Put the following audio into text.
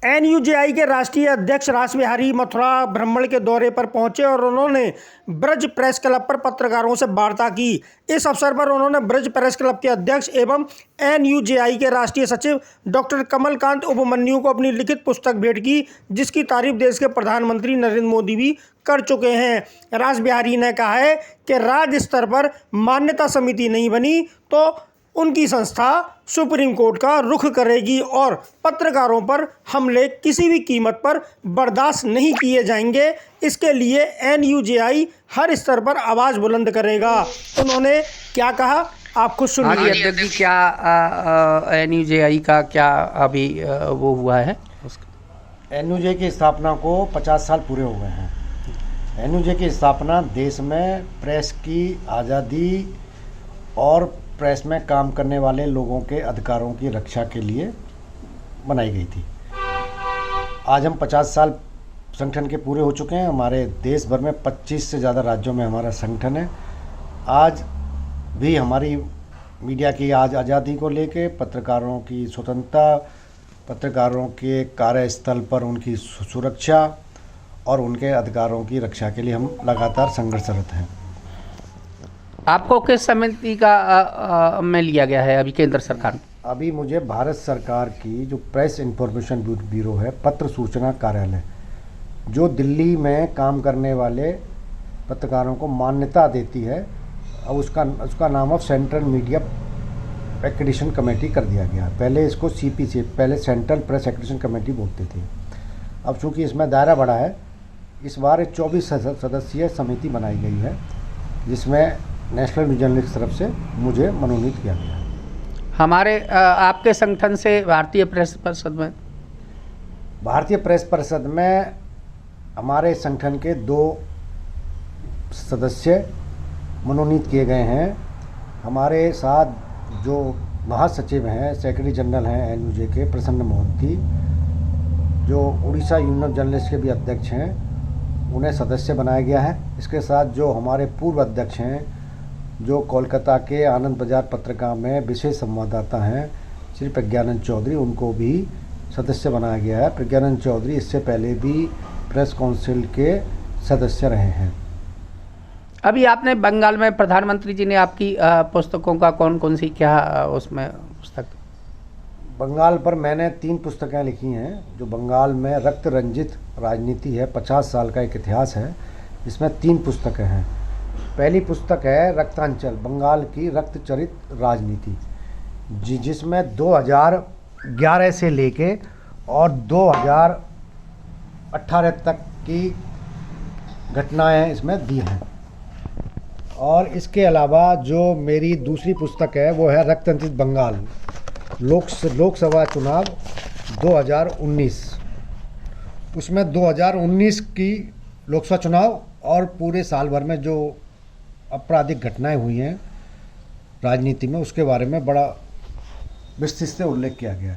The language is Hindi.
एनयूजेआई के राष्ट्रीय अध्यक्ष रासबिहारी मथुरा भ्रमण के दौरे पर पहुंचे और उन्होंने ब्रज प्रेस क्लब पर पत्रकारों से वार्ता की। इस अवसर पर उन्होंने ब्रज प्रेस क्लब के अध्यक्ष एवं एनयूजेआई के राष्ट्रीय सचिव डॉक्टर कमलकांत उपमन्यु को अपनी लिखित पुस्तक भेंट की, जिसकी तारीफ देश के प्रधानमंत्री नरेंद्र मोदी भी कर चुके हैं। रासबिहारी ने कहा है कि राज्य स्तर पर मान्यता समिति नहीं बनी तो उनकी संस्था सुप्रीम कोर्ट का रुख करेगी और पत्रकारों पर हमले किसी भी कीमत पर बर्दाश्त नहीं किए जाएंगे। इसके लिए एनयूजेआई हर स्तर पर आवाज़ बुलंद करेगा। उन्होंने क्या कहा, आप खुद सुनिए। अध्यक्ष जी, क्या एनयूजेआई का क्या अभी वो हुआ है? एनयूजे की स्थापना को 50 साल पूरे हो गए हैं। एनयूजे की स्थापना देश में प्रेस की आज़ादी और प्रेस में काम करने वाले लोगों के अधिकारों की रक्षा के लिए बनाई गई थी। आज हम 50 साल संगठन के पूरे हो चुके हैं। हमारे देश भर में 25 से ज़्यादा राज्यों में हमारा संगठन है। आज भी हमारी मीडिया की आज़ादी को लेके, पत्रकारों की स्वतंत्रता, पत्रकारों के कार्यस्थल पर उनकी सुरक्षा और उनके अधिकारों की रक्षा के लिए हम लगातार संघर्षरत हैं। आपको किस समिति का में लिया गया है अभी केंद्र सरकार में? अभी मुझे भारत सरकार की जो प्रेस इंफॉर्मेशन ब्यूरो है, पत्र सूचना कार्यालय, जो दिल्ली में काम करने वाले पत्रकारों को मान्यता देती है, अब उसका नाम अब सेंट्रल मीडिया एक्रेडिटेशन कमेटी कर दिया गया। पहले इसको सीपीसी, पहले सेंट्रल प्रेस एक्रेडिटेशन कमेटी बोलते थे। अब चूँकि इसमें दायरा बढ़ा है, इस बार 24 सदस्यीय समिति बनाई गई है, जिसमें नेशनल न्यूज जर्नलिस्ट की तरफ से मुझे मनोनीत किया गया है। हमारे आपके संगठन से भारतीय प्रेस परिषद में हमारे संगठन के 2 सदस्य मनोनीत किए गए हैं। हमारे साथ जो महासचिव हैं, सेक्रेटरी जनरल हैं एनयूजे के प्रसन्न मोहंती, जो उड़ीसा यूनियन ऑफ जर्नलिस्ट के भी अध्यक्ष हैं, उन्हें सदस्य बनाया गया है। इसके साथ जो हमारे पूर्व अध्यक्ष हैं, जो कोलकाता के आनंद बाजार पत्रिका में विशेष संवाददाता हैं, श्री प्रज्ञानंद चौधरी, उनको भी सदस्य बनाया गया है। प्रज्ञानंद चौधरी इससे पहले भी प्रेस काउंसिल के सदस्य रहे हैं। अभी आपने बंगाल में प्रधानमंत्री जी ने आपकी पुस्तकों का कौन सी क्या उसमें पुस्तक? बंगाल पर मैंने 3 पुस्तकें लिखी हैं। जो बंगाल में रक्त रंजित राजनीति है, 50 साल का एक इतिहास है, इसमें 3 पुस्तकें हैं। पहली पुस्तक है रक्तांचल, बंगाल की रक्तचरित राजनीति, जिसमें 2011 से लेके और 2018 तक की घटनाएं इसमें दी हैं। और इसके अलावा जो मेरी दूसरी पुस्तक है वो है रक्तरंजित बंगाल, लोकसभा चुनाव 2019। उसमें 2019 की लोकसभा चुनाव और पूरे साल भर में जो आपराधिक घटनाएं हुई हैं राजनीति में, उसके बारे में बड़ा विस्तृत से उल्लेख किया गया है।